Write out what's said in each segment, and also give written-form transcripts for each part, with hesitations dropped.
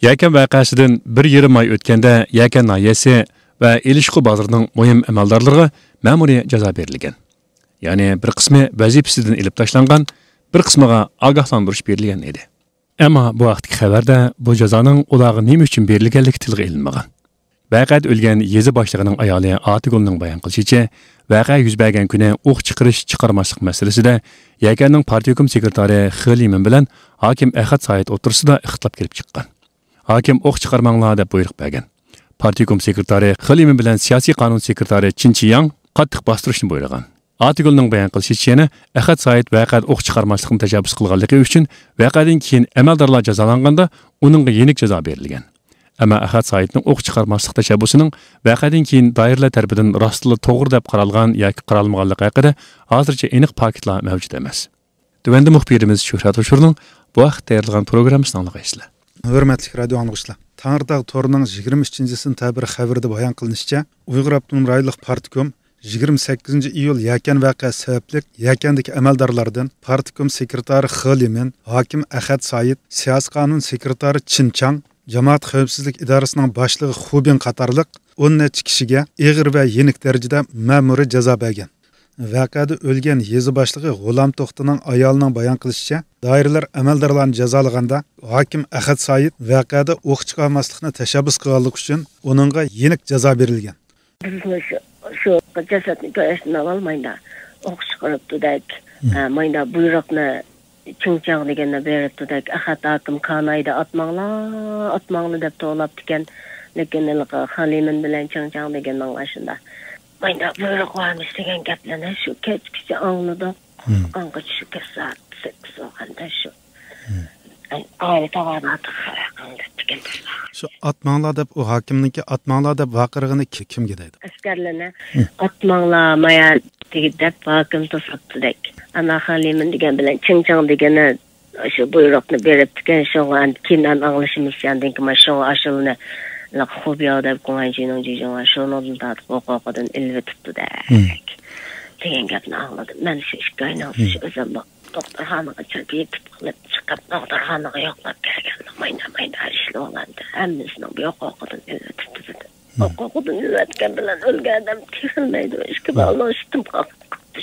Yakan vaqasidan 1,5 oy o'tganda Yakan nahiyasi va Elishqu bozorining muhim amaldorlariga ma'muriy jazo berilgan. Ya'ni bir qismi vazifasidan ilib tashlangan, bir qismiga ogohlantirish berilgan edi. Ammo bu vaqtdagi xabarda bu jazoning ularga nima uchun berilganligi tilga ilinmagan. Vaqat o'lgan yezi boshlig'ining ayoli Atigulning bayon qilishicha, vaqa yuz bergan kuni o'q chiqarmaslik masalasida Yakanning partiyakom sekretari Xilimin bilan hokim Ahad Said o'tirsida ixtilof kelib chiqqan. Hokim o'q chiqarmanglar deb buyruq bergan. Partiyakom sekretari Xilimin bilan siyosiy qonun sekretari Chinchiyang qattiq bostirishni buyurgan. Atigulning bayon qilishicha, Ahad Said vaqat o'q chiqarmaslikni tashabbus qilganligi uchun vaqadan keyin amaldorlar jazolanganda uningga yenik jazo berilgan. Ammo Ahad Saidning o'q chiqarmaslik tashabbusining vaqadan keyin doiralar tarafidan rostli to'g'ri deb qaralgan yoki qaralmaganligi haqida hozircha aniq faktlar mavjud emas. Tuvanda muxbirimiz Shuhrat Ushurning bu vaqt tayyorlagan programmasini anglaysizlar. Hörmətli radio anlıqçılar. Tağırdağ torunun 23 sentabr xəbərdə bayan qılınishicha, Uyğur Avtonom rayonluq partikom 28 iyul Yakan vaqa sabablik Yakandagi amaldorlardan partikom sekretari Xilimin, hokim Ahad Said, siyosiy qonun sekretari Chinchang, Jamoat xavfsizlik idorasining boshlig'i Xubin qatorliq 10 necha kishiga og'ir va yenik darajada ma'muriy jazo bergan. Vaqada o'lgan yezi boshlig'i G'ulam To'xtining ayolining bayon qilishicha, doiralar amaldorlarni jazolaganda hokim Ahad Said vaqada o'q chiqarmaslikni tashabbus qilganligi uchun uningga yenik jazo berilgan. Shu jasadni ko'rishni olmaydi. O'q chiqaribdi-dak. Mayda buyruqni Chinchang deganda beribdi-dak. Ahad hokim Kanayda atmanglar deb to'lab ekan. Lekin Xalimin bilan Chinchang deganning ashunda. Mayda buyruq varmış degan gaplarni shu kechgacha angladi. Anqa shu soat 8 o'qanda shu. Aile tavarnat qilgan. Shu atmanglar deb o hokimniki atmanglar deb vaqirig'ini kimga deydi? Askarlarni atmanglar maya deb hokim to'satdi-dak. Ana Xalimin degan bilan Chinchang degani shu buyruqni berib ekan, shundan keyin anglashimiz yandan kim shu ashulni Xubiyada deb qo'yganchining jijonga shuni tatib o'qoqdan ilvi tutdi-da. Degan gapni angladim. Men shu ishga shu o'zim doktorxonaga chiqib chiqib doktorxonaga yo'qlab kelgandim. Mayda ishlar olandi. Hammasini bu yo'qoqdan ilvi tutdi. O'qoqdan ilvatgan bilan o'lgan odam tirilmaydi. Ishga bog'lashdim qoldi.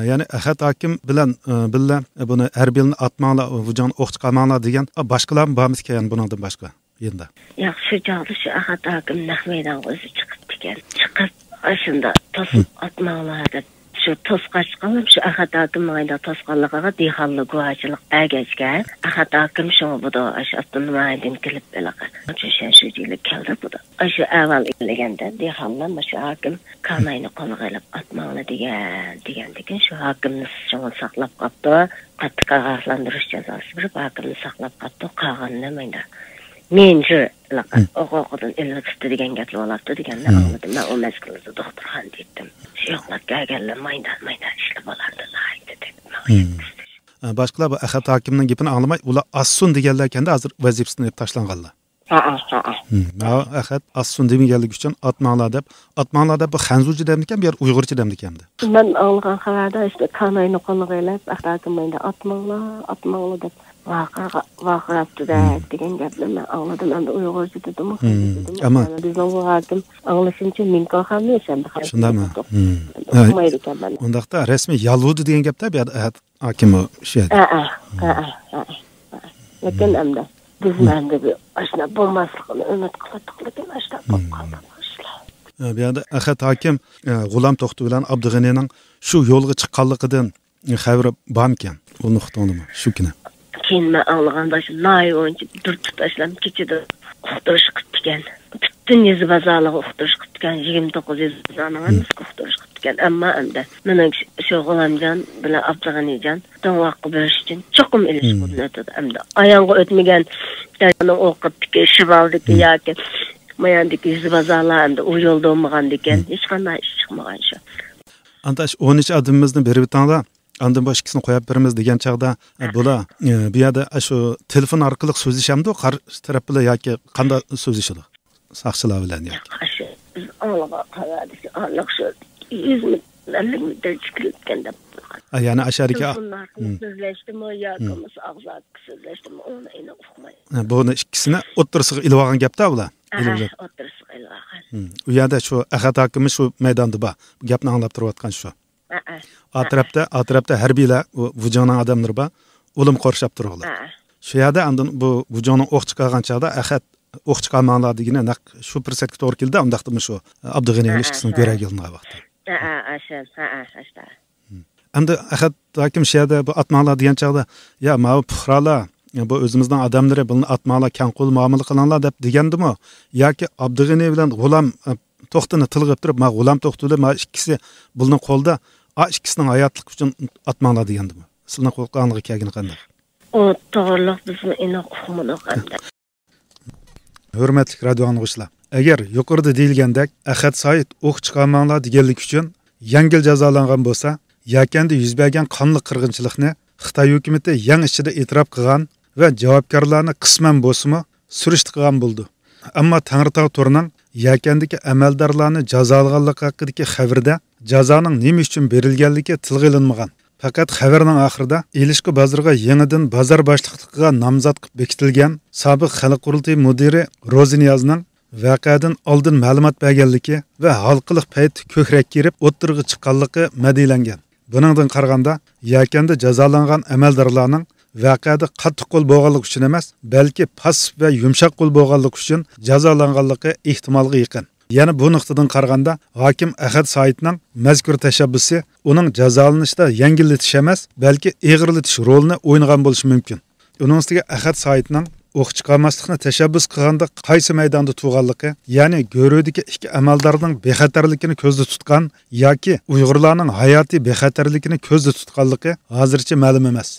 Ya'ni Ahad hokim bilan billa buni harbiyni atmanglar, vujon o'q chiqarmanglar degan boshqalar bormiz-kan buningdan boshqa. Endi. Yaxshi joyda shu Ahad hokim nahmaydan o'zi chiqib ekan. Chiqib ashunda to'sib atmanglar deb shu to'sqa chiqqan shu Ahad hokim mayda to'sqanligiga dehonli guvohchilik bergachga Ahad hokim shu buda shu atmangdan kelib belaqa. Shu yili keldi buda. Shu avval ilganda dehonlar shu hokim Kanayni qo'liga olib atmanglar degan shu hokimni saqlab qopdi. Qattiq ag'ahlantirish jazosi berib hokimni saqlab qopdi. Qolganini mayda menchi o'qoqdan ilmi tutdi degan gaplar olibdi deganni anladim. Men o mazgilda doktorxona dedim. Shu yo'qlar kelganlar mayda ishlar bo'lardi dedim. Boshqalar bu Ahad hokimning gapini anglamay, ular assun deganlar ekanda hozir vazifasini tashlanganlar. Ahad assun deganlik uchun atmanglar deb bu xanzuji demdikan, bu yer Uyg'urcha demdikandi. Men olgan xabarda işte Kanayni qo'liga olib Ahad hokimning atmanglar deb vaqirabdi degan gapni men angladim. Endi Uyg'urcha dedim. Ammo bizning bu hokim anglashimcha minko ham yashandi. Shundami? Undaqda rasmiy yaludi degan gapda bu Ahad hokim shu edi. Lekin endi biz menda bu ashna bo'lmasligini umid qildik, lekin ashna bo'lib qoldi. Bu yerda Ahad hokim G'ulam To'xti bilan Abdug'anining shu yo'lga chiqqanligidan xabar bormikan? Bu nuqtani shu kuni. Keyin men anlaganda shu noyonchi dur tutashlam kechida uqtirish qilgan. Bütün yezi bazarlığı uqtirish qilgan 29 yezi bazarlığı uqtirish qilgan. Ammo endi mening shu G'ulamjon bilan Abdug'anijon to'g'ri berish uchun cho'qim ilish qo'llanadi. Endi ayonga o'tmagan uning o'qitdiki, shivaldiki yoki mayandiki yezi bazarlar endi u yo'lda olmagan ekan, hech qanday ish chiqmagan shu. Antash 13 adımimizni berib o'tanda Andan boshqasini qo'yib beramiz degan chaqda bular bu yerda shu telefon orqali so'zlashamdi, qarshi taraf bilan yoki qanday so'zlashadi? Saqchilar bilan yoki. Biz Alloga qaradi, Alloh shu 100 ming chiqilganda. Yani aşağıdaki Bunlar sözleştim o yakımız ağzak sözleştim onu eni uqmayım. bunu ikkisini o'ttirisiga ilib olgan gapda bular. O'ttirisiga ilib olgan. U yerda shu Ahad hokimi shu maydonda bor. Bu gapni anglab turayotgan shu. Atrafda harbiylar, Vujonning odamlari bor. O'lim qorshab turiblar. Shu yerda andin bu Vujonning o'q chiqargan chog'da Ahad o'q chiqarmanglar degani naq shu fursatga to'g'ri keldi. Undaqda shu Abdug'aniyning ishkisini ko'rag yo'lga vaqti. Ashta. Endi Ahad hokim shu yerda bu atmanglar degan chog'da, ya mana puhralar, bu o'zimizning odamlari buni atmanglar, kang qo'l muomala qilinglar deb degandimi? Yoki Abdug'aniy bilan G'ulam to'xtini tilg'ib turib, mana G'ulam to'xtuli, mana ikkisi buning qo'lda, ikkisining hayotlik uchun atmanglar degandimi? Sizning qo'lqanligi kelgani qanday? O to'g'riliq bizni eni uqmadi qanday. Hurmatli radio anglag'uchilar, agar yuqorida deyilgandek Ahad Said o'q chiqarmanglar deganlik uchun yengil jazolangan bo'lsa, Yakanda yuz bergan qonli qirg'inchilikni Xitoy hukumatı yang ichida e'tirof qilgan va javobgarlarni qisman bo'lsa-mu surishtirgan bo'ldi. Ammo Tangritog' to'rining Yakandagi amaldorlarni jazolaganligi haqidagi xabarda jazoning nima uchun berilganligi tilga olinmagan. Faqat xabarning oxirida Ilishqi bozoriga yangidan bozor boshliqligiga nomzod qilib bekitilgan sobiq xalq qurultiyi mudiri Roziniyazning voqeadan oldin ma'lumot berganligi va halqiliq payt ko'krak kirib o'ttirg'i chiqqanligi ma'lumlangan. Buningdan qaraganda, Yakanda jazolangan amaldorlarning voqeada qattiq qo'l bo'lganligi uchun emas, balki pasif va yumshoq qo'l bo'lganligi uchun jazolanganligi ehtimolga yaqin. Yana bu nuqtadan qaraganda, hokim Ahad Saidning mazkur tashabbusi uning jazolanishda yengillatish emas, balki og'irlatish rolini o'ynagan bo'lishi mumkin. Uning ustiga Ahad Saidning o'q chiqarmaslikni tashabbus qilganda qaysi maydonda tug'anligi, ya'ni Go'rodagi ikki amaldorning bexatarligini ko'zda tutgan yoki Uyg'urlarning hayotiy bexatarligini ko'zda tutganligi hozircha ma'lum emas.